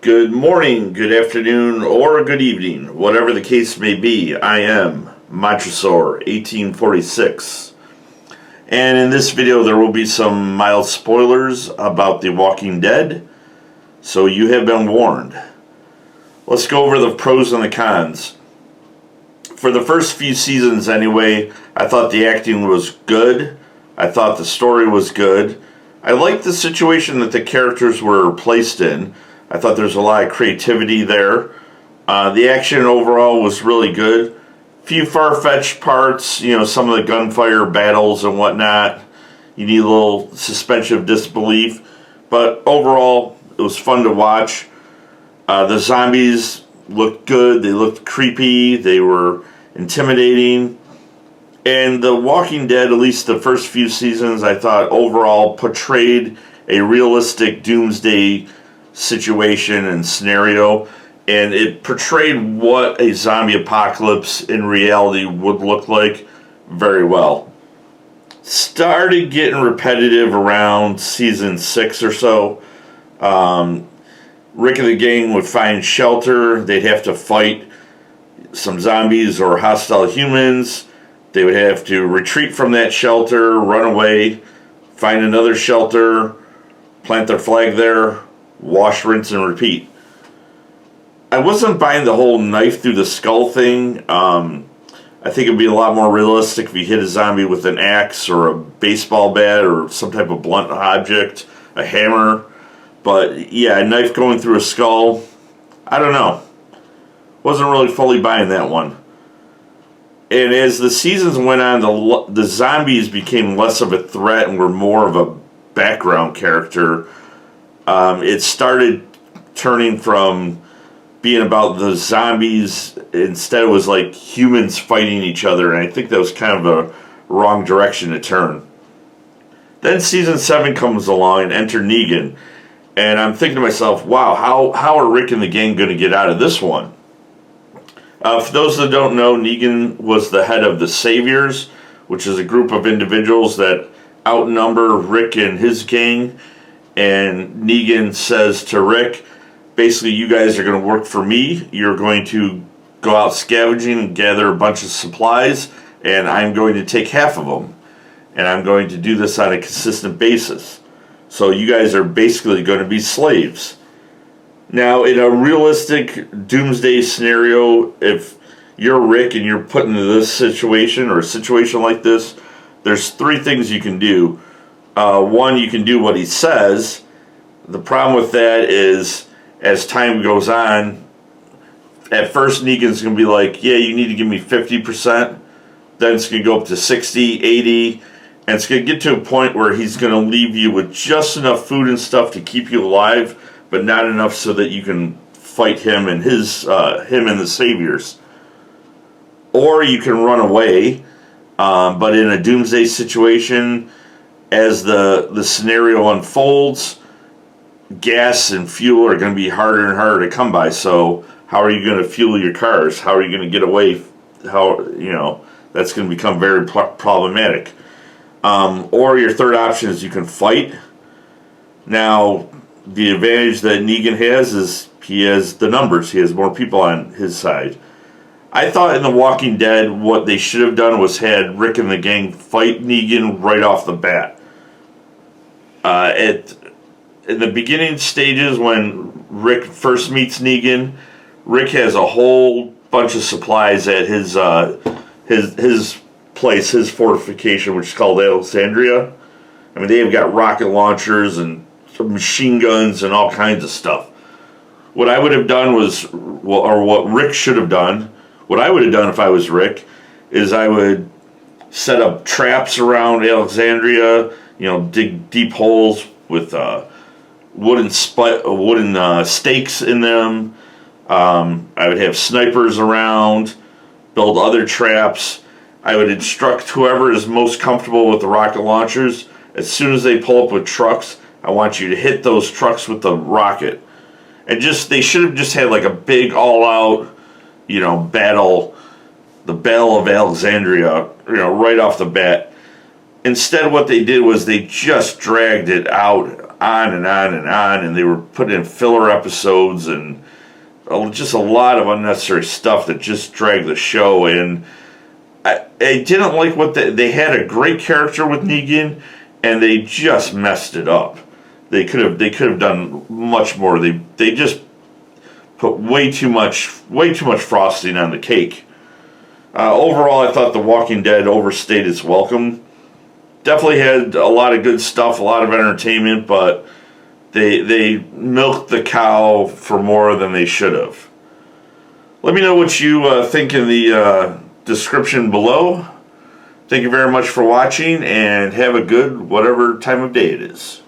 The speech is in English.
Good morning, good afternoon, or good evening, whatever the case may be. I am Montresor, 1846. And in this video, there will be some mild spoilers about The Walking Dead, so you have been warned. Let's go over the pros and the cons. For the first few seasons anyway, I thought the acting was good. I thought the story was good. I liked the situation that the characters were placed in. I thought there's a lot of creativity there. The action overall was really good. Few far-fetched parts, some of the gunfire battles and whatnot. You need a little suspension of disbelief. But overall, it was fun to watch. The zombies looked good. They looked creepy. They were intimidating. And The Walking Dead, at least the first few seasons, I thought overall portrayed a realistic doomsday situation and scenario, and it portrayed what a zombie apocalypse in reality would look like very well. Started getting repetitive around season 6 or so. Rick and the gang would find shelter. They'd have to fight some zombies or hostile humans. They would have to retreat from that shelter, run away, find another shelter, plant their flag there, wash, rinse, and repeat. I wasn't buying the whole knife through the skull thing. I think it'd be a lot more realistic if you hit a zombie with an axe or a baseball bat or some type of blunt object, a hammer. But yeah, a knife going through a skull, I don't know. Wasn't really fully buying that one. And as the seasons went on, the zombies became less of a threat and were more of a background character. It started turning from being about the zombies, instead it was like humans fighting each other, and I think that was kind of a wrong direction to turn. Then season 7 comes along and enter Negan, and I'm thinking to myself, wow, how are Rick and the gang going to get out of this one? For those that don't know, Negan was the head of the Saviors, which is a group of individuals that outnumber Rick and his gang. And Negan says to Rick, basically, you guys are going to work for me. You're going to go out scavenging and gather a bunch of supplies, and I'm going to take half of them. And I'm going to do this on a consistent basis. So you guys are basically going to be slaves. Now, in a realistic doomsday scenario, if you're Rick and you're put into this situation or a situation like this, there's 3 things you can do. One, you can do what he says. The problem with that is, as time goes on, at first Negan's going to be like, yeah, you need to give me 50%. Then it's going to go up to 60, 80. And it's going to get to a point where he's going to leave you with just enough food and stuff to keep you alive, but not enough so that you can fight him and him and the Saviors. Or you can run away, but in a doomsday situation, as the scenario unfolds, gas and fuel are going to be harder and harder to come by. So how are you going to fuel your cars? How are you going to get away? That's going to become very problematic. Or your third option is you can fight. Now, the advantage that Negan has is he has the numbers. He has more people on his side. I thought in The Walking Dead what they should have done was had Rick and the gang fight Negan right off the bat. In the beginning stages when Rick first meets Negan, Rick has a whole bunch of supplies at his place, his fortification, which is called Alexandria. I mean, they've got rocket launchers and machine guns and all kinds of stuff. What I would have done was, or what Rick should have done, what I would have done if I was Rick, is I would set up traps around Alexandria, dig deep holes with wooden stakes in them. I would have snipers around, build other traps. I would instruct whoever is most comfortable with the rocket launchers, as soon as they pull up with trucks, I want you to hit those trucks with the rocket. And they should have just had like a big all-out, battle, the Battle of Alexandria, right off the bat. Instead, what they did was they just dragged it out on and on and on, and they were putting in filler episodes and just a lot of unnecessary stuff that just dragged the show. And I didn't like what they had a great character with Negan, and they just messed it up. They could have done much more. They just put way too much frosting on the cake. Overall, I thought The Walking Dead overstayed its welcome. Definitely had a lot of good stuff, a lot of entertainment, but they milked the cow for more than they should have. Let me know what you think in the description below. Thank you very much for watching, and have a good whatever time of day it is.